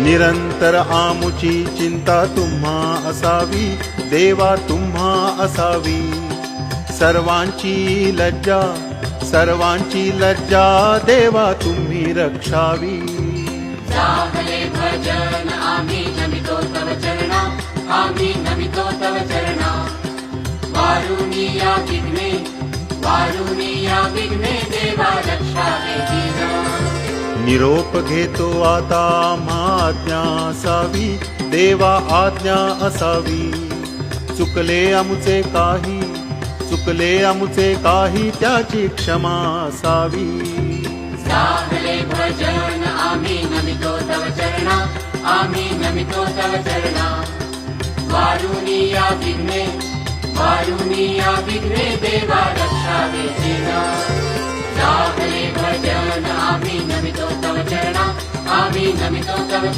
निरंतर आमुची चिंता तुम्हा असावी, देवा तुम्हा असावी। सर्वांची लज्जा देवा तुम्ही रक्षावी। जागले भजन आम्ही नमितो तव चरणा, आम्ही नमितो तव चरणा। वारुणी या विघ्ने देवा रक्षावे दीना। निरोप घेतो आता आज्ञा असावी, देवा आज्ञा असावी। चुकले आमुचे काही त्याची क्षमा असावी। जागले भजन आम्ही नमितो तव चरणा, आम्ही नमितो तव चरणा। वारुणी या विघ्ने देवा रक्षावे दीना। जागले भजन आम्ही नमितो तव चरणा, आम्ही नमितो तव चरणा।